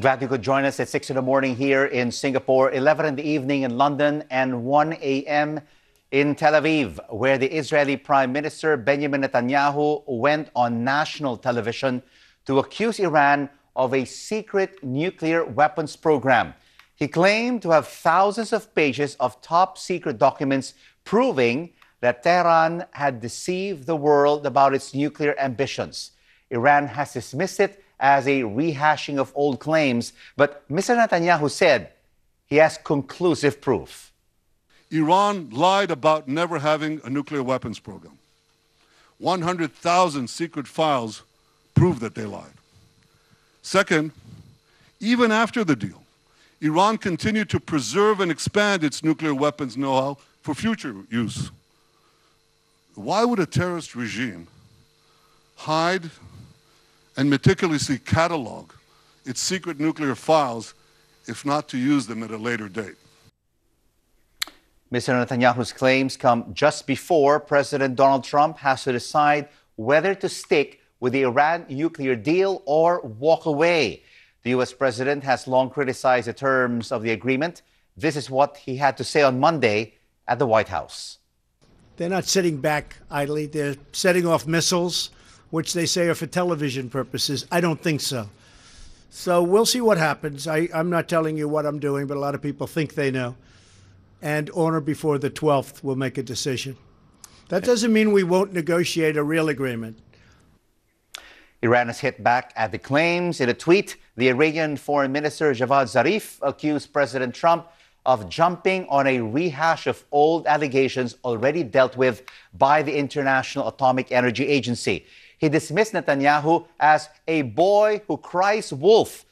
Glad you could join us at 6 in the morning here in Singapore, 11 in the evening in London, and 1 a.m. in Tel Aviv, where the Israeli Prime Minister Benjamin Netanyahu went on national television to accuse Iran of a secret nuclear weapons program. He claimed to have thousands of pages of top secret documents proving that Tehran had deceived the world about its nuclear ambitions. Iran has dismissed it as a rehashing of old claims, but Mr. Netanyahu said he has conclusive proof. Iran lied about never having a nuclear weapons program. 100,000 secret files prove that they lied. Second, even after the deal, Iran continued to preserve and expand its nuclear weapons know-how for future use. Why would a terrorist regime hide and meticulously catalog its secret nuclear files, if not to use them at a later date? Mr. Netanyahu's claims come just before President Donald Trump has to decide whether to stick with the Iran nuclear deal or walk away. The U.S. president has long criticized the terms of the agreement. This is what he had to say on Monday at the White House. They're not sitting back idly. They're setting off missiles, which they say are for television purposes. I don't think so. So we'll see what happens. I'm not telling you what I'm doing, but a lot of people think they know. And on or before the 12th, we'll make a decision. That doesn't mean we won't negotiate a real agreement. Iran has hit back at the claims. In a tweet, the Iranian Foreign Minister Javad Zarif accused President Trump of jumping on a rehash of old allegations already dealt with by the International Atomic Energy Agency. He dismissed Netanyahu as a boy who cries wolf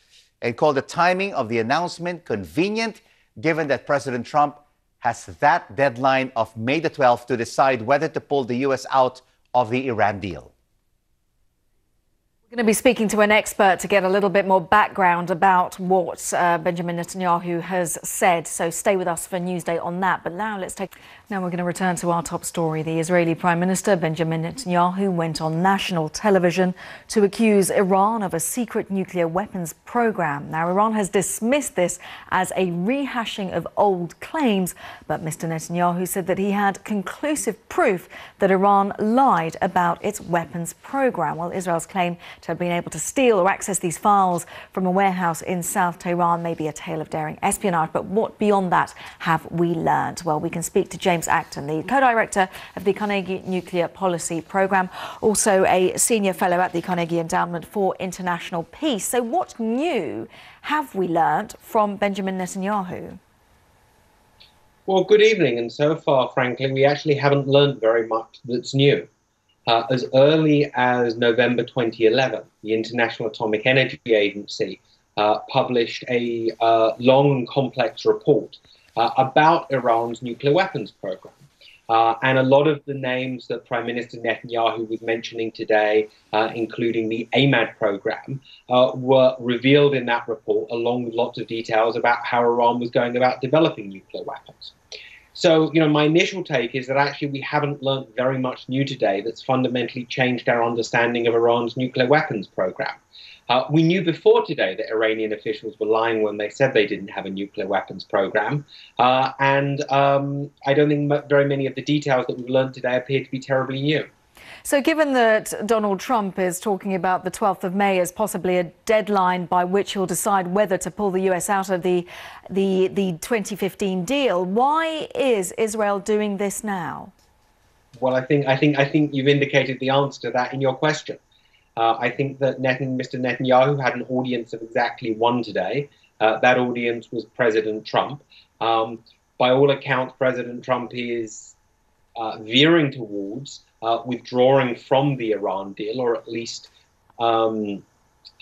and called the timing of the announcement convenient, given that President Trump has that deadline of May the 12th to decide whether to pull the U.S. out of the Iran deal. We're going to be speaking to an expert to get a little bit more background about what Benjamin Netanyahu has said. So stay with us for Newsday on that. But now we're going to return to our top story. The Israeli Prime Minister Benjamin Netanyahu went on national television to accuse Iran of a secret nuclear weapons program. Now, Iran has dismissed this as a rehashing of old claims, but Mr. Netanyahu said that he had conclusive proof that Iran lied about its weapons program. Well, Israel's claim to have been able to steal or access these files from a warehouse in South Tehran may be a tale of daring espionage, but what beyond that have we learned? Well, we can speak to James Acton, the co-director of the Carnegie Nuclear Policy Programme, also a senior fellow at the Carnegie Endowment for International Peace. So what new have we learned from Benjamin Netanyahu? Well, good evening. And so far, frankly, we actually haven't learned very much that's new. As early as November 2011, the International Atomic Energy Agency published a long and complex report about Iran's nuclear weapons program. And a lot of the names that Prime Minister Netanyahu was mentioning today, including the AMAD program, were revealed in that report, along with lots of details about how Iran was going about developing nuclear weapons. So, my initial take is that actually we haven't learned very much new today that's fundamentally changed our understanding of Iran's nuclear weapons program. We knew before today that Iranian officials were lying when they said they didn't have a nuclear weapons program. And I don't think very many of the details that we've learned today appear to be terribly new. So given that Donald Trump is talking about the 12th of May as possibly a deadline by which he'll decide whether to pull the US out of the 2015 deal, why is Israel doing this now? Well, I think you've indicated the answer to that in your question. I think that Mr. Netanyahu had an audience of exactly one today. That audience was President Trump. By all accounts, President Trump is veering towards withdrawing from the Iran deal, or at least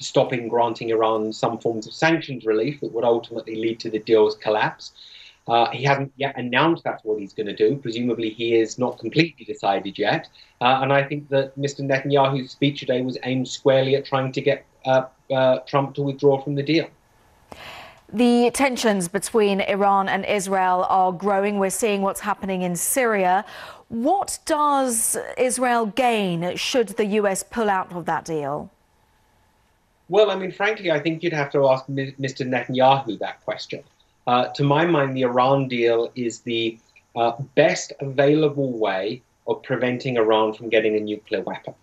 stopping granting Iran some forms of sanctions relief that would ultimately lead to the deal's collapse. He hasn't yet announced that's what he's going to do. Presumably he is not completely decided yet. And I think that Mr. Netanyahu's speech today was aimed squarely at trying to get Trump to withdraw from the deal. The tensions between Iran and Israel are growing. We're seeing what's happening in Syria. What does Israel gain should the US pull out of that deal? Well, I mean, frankly, I think you'd have to ask Mr. Netanyahu that question. To my mind, the Iran deal is the best available way of preventing Iran from getting a nuclear weapon.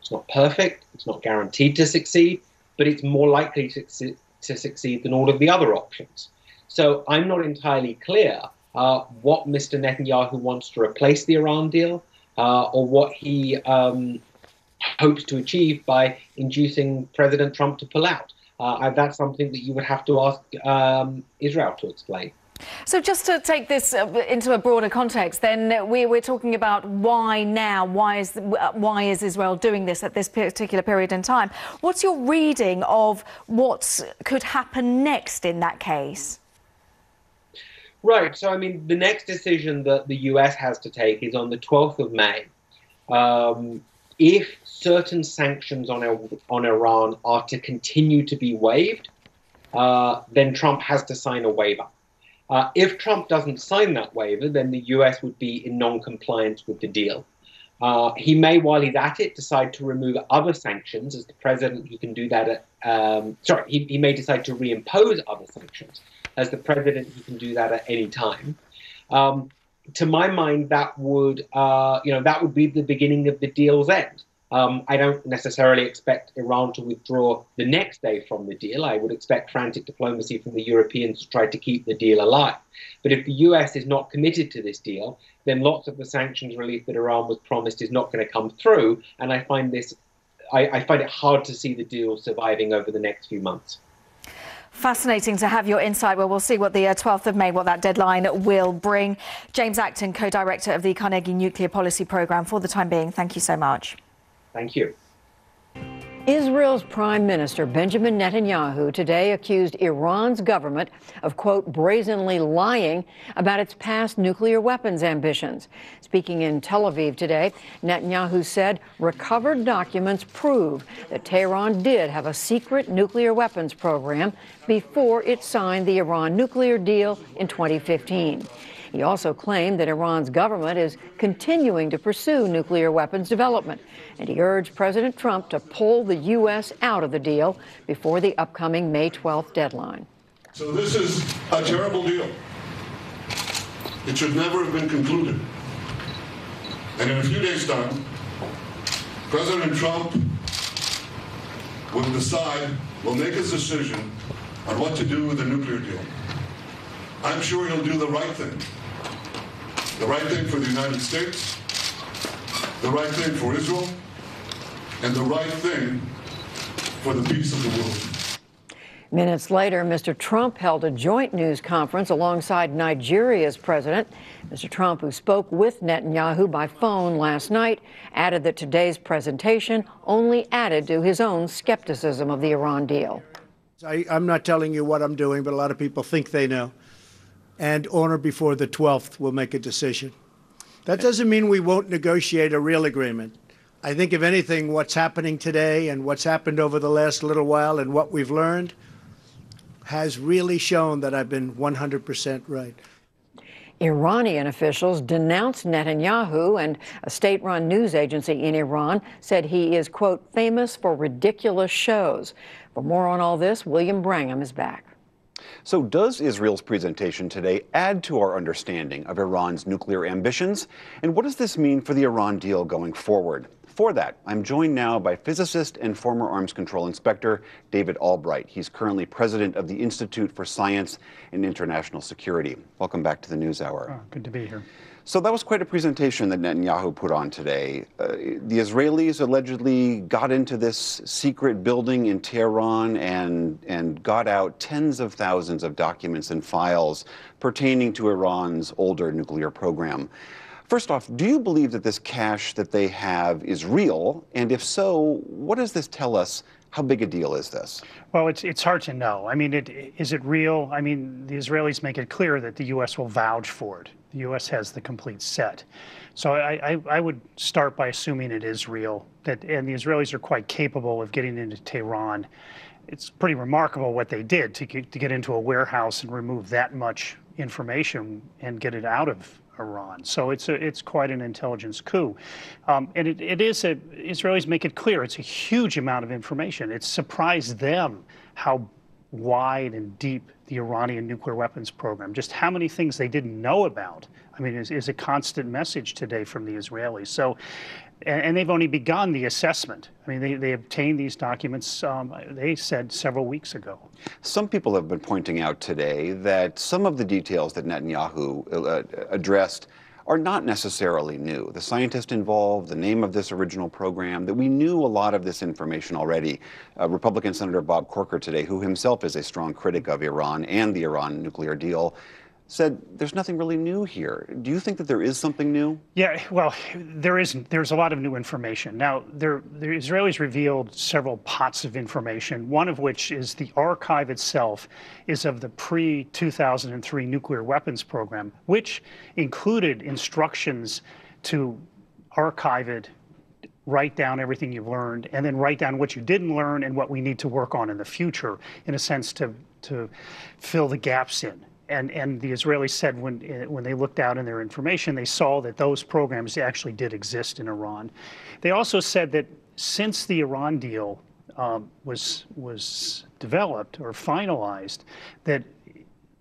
It's not perfect, it's not guaranteed to succeed, but it's more likely to succeed than all of the other options. So I'm not entirely clear what Mr. Netanyahu wants to replace the Iran deal or what he hopes to achieve by inducing President Trump to pull out. That's something that you would have to ask Israel to explain. So just to take this into a broader context, then we're talking about why now? Why is Israel doing this at this particular period in time? What's your reading of what could happen next in that case? Right. So, I mean, the next decision that the US has to take is on the 12th of May. If certain sanctions on Iran are to continue to be waived, then Trump has to sign a waiver. If Trump doesn't sign that waiver, then the US would be in non-compliance with the deal. He may, while he's at it, decide to remove other sanctions. As the president, he can do that he may decide to reimpose other sanctions. As the president, he can do that at any time. To my mind, that would be the beginning of the deal's end. I don't necessarily expect Iran to withdraw the next day from the deal. I would expect frantic diplomacy from the Europeans to try to keep the deal alive. But if the US is not committed to this deal, then lots of the sanctions relief that Iran was promised is not going to come through. And I find it hard to see the deal surviving over the next few months. Fascinating to have your insight. Well, we'll see what the 12th of May, what that deadline will bring. James Acton, co-director of the Carnegie Nuclear Policy Programme. For the time being, thank you so much. Thank you. Israel's Prime Minister Benjamin Netanyahu today accused Iran's government of, quote, brazenly lying about its past nuclear weapons ambitions. Speaking in Tel Aviv today, Netanyahu said recovered documents prove that Tehran did have a secret nuclear weapons program before it signed the Iran nuclear deal in 2015. He also claimed that Iran's government is continuing to pursue nuclear weapons development, and he urged President Trump to pull the U.S. out of the deal before the upcoming May 12th deadline. So this is a terrible deal. It should never have been concluded. And in a few days' time, President Trump will make his decision on what to do with the nuclear deal. I'm sure he'll do the right thing. The right thing for the United States, the right thing for Israel, and the right thing for the peace of the world. Minutes later, Mr. Trump held a joint news conference alongside Nigeria's president. Mr. Trump, who spoke with Netanyahu by phone last night, added that today's presentation only added to his own skepticism of the Iran deal. I'm not telling you what I'm doing, but a lot of people think they know. And on or before the 12th, we'll make a decision. That doesn't mean we won't negotiate a real agreement. I think, if anything, what's happening today and what's happened over the last little while and what we've learned has really shown that I've been 100% right. Iranian officials denounced Netanyahu, and a state-run news agency in Iran said he is, quote, famous for ridiculous shows. For more on all this, William Brangham is back. So does Israel's presentation today add to our understanding of Iran's nuclear ambitions? And what does this mean for the Iran deal going forward? For that, I'm joined now by physicist and former Arms Control Inspector David Albright. He's currently president of the Institute for Science and International Security. Welcome back to the NewsHour. Oh, good to be here. So that was quite a presentation that Netanyahu put on today. The Israelis allegedly got into this secret building in Tehran and got out tens of thousands of documents and files pertaining to Iran's older nuclear program. First off, do you believe that this cache that they have is real? And if so, what does this tell us? How big a deal is this? Well, it's hard to know. I mean, is it real? I mean, the Israelis make it clear that the U.S. will vouch for it. The U.S. has the complete set. So I would start by assuming it is real, and the Israelis are quite capable of getting into Tehran. It's pretty remarkable what they did to get into a warehouse and remove that much information and get it out of Iran. So it's quite an intelligence coup, and Israelis make it clear it's a huge amount of information. It surprised them how wide and deep the Iranian nuclear weapons program, just how many things they didn't know about. I mean, is a constant message today from the Israelis. So, and they've only begun the assessment. I mean, they obtained these documents, they said, several weeks ago. Some people have been pointing out today that some of the details that Netanyahu addressed are not necessarily new. The scientist involved, the name of this original program, that we knew a lot of this information already. Republican Senator Bob Corker today, who himself is a strong critic of Iran and the Iran nuclear deal, said there's nothing really new here. Do you think that there is something new? Yeah, well, there's a lot of new information. Now, the Israelis revealed several pots of information, one of which is the archive itself is of the pre-2003 nuclear weapons program, which included instructions to archive it, write down everything you've learned, and then write down what you didn't learn and what we need to work on in the future, in a sense, to fill the gaps in. And the Israelis said when they looked out in their information, they saw that those programs actually did exist in Iran. They also said that since the Iran deal was developed or finalized, that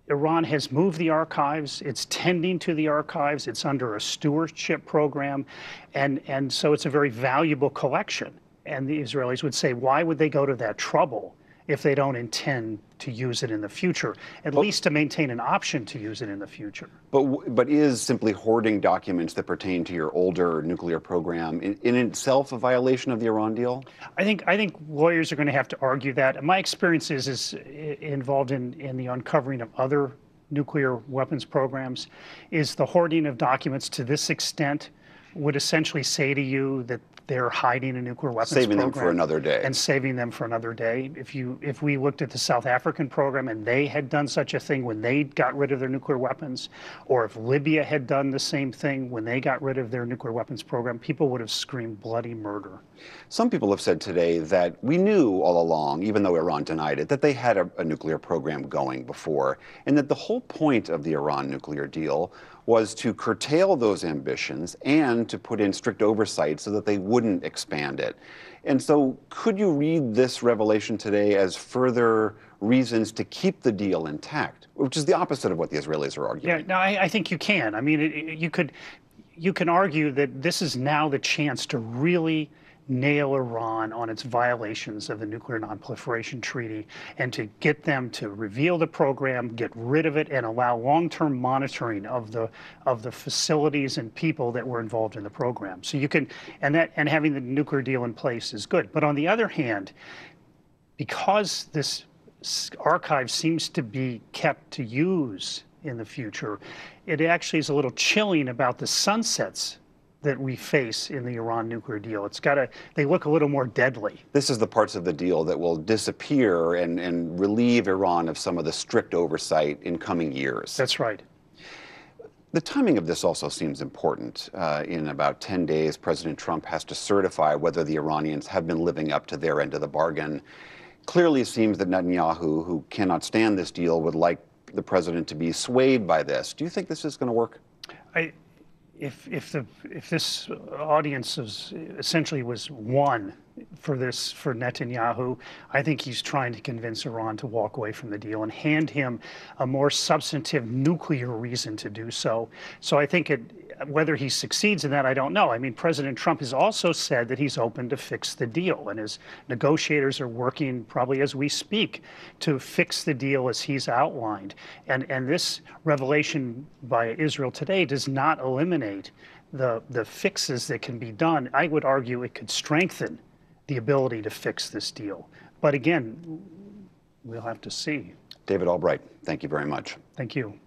Iran has moved the archives, it's tending to the archives, it's under a stewardship program, and so it's a very valuable collection. And the Israelis would say, why would they go to that trouble if they don't intend to use it in the future, at least to maintain an option to use it in the future? But is simply hoarding documents that pertain to your older nuclear program in itself a violation of the Iran deal? I think lawyers are going to have to argue that. And my experience is involved in the uncovering of other nuclear weapons programs, is the hoarding of documents to this extent would essentially say to you that they're hiding a nuclear weapons program. Saving them for another day. And saving them for another day. If we looked at the South African program and they had done such a thing when they got rid of their nuclear weapons, or if Libya had done the same thing when they got rid of their nuclear weapons program, people would have screamed bloody murder. Some people have said today that we knew all along, even though Iran denied it, that they had a nuclear program going before, and that the whole point of the Iran nuclear deal was to curtail those ambitions and to put in strict oversight so that they wouldn't expand it. And so could you read this revelation today as further reasons to keep the deal intact, which is the opposite of what the Israelis are arguing? Yeah, no, I think you can. I mean, you can argue that this is now the chance to really nail Iran on its violations of the Nuclear Non-Proliferation Treaty and to get them to reveal the program, get rid of it, and allow long-term monitoring of the facilities and people that were involved in the program. So you can, and having the nuclear deal in place is good. But on the other hand, because this archive seems to be kept to use in the future, it actually is a little chilling about the sunsets that we face in the Iran nuclear deal. They look a little more deadly. This is the parts of the deal that will disappear and relieve Iran of some of the strict oversight in coming years. That's right. The timing of this also seems important. In about 10 days, President Trump has to certify whether the Iranians have been living up to their end of the bargain. Clearly, it seems that Netanyahu, who cannot stand this deal, would like the president to be swayed by this. Do you think this is going to work? If this audience essentially was won for Netanyahu, I think he's trying to convince Iran to walk away from the deal and hand him a more substantive nuclear reason to do so. So I think whether he succeeds in that, I don't know. I mean, President Trump has also said that he's open to fix the deal, and his negotiators are working, probably as we speak, to fix the deal as he's outlined. And this revelation by Israel today does not eliminate the fixes that can be done. I would argue it could strengthen the ability to fix this deal. But again, we'll have to see. David Albright, thank you very much. Thank you.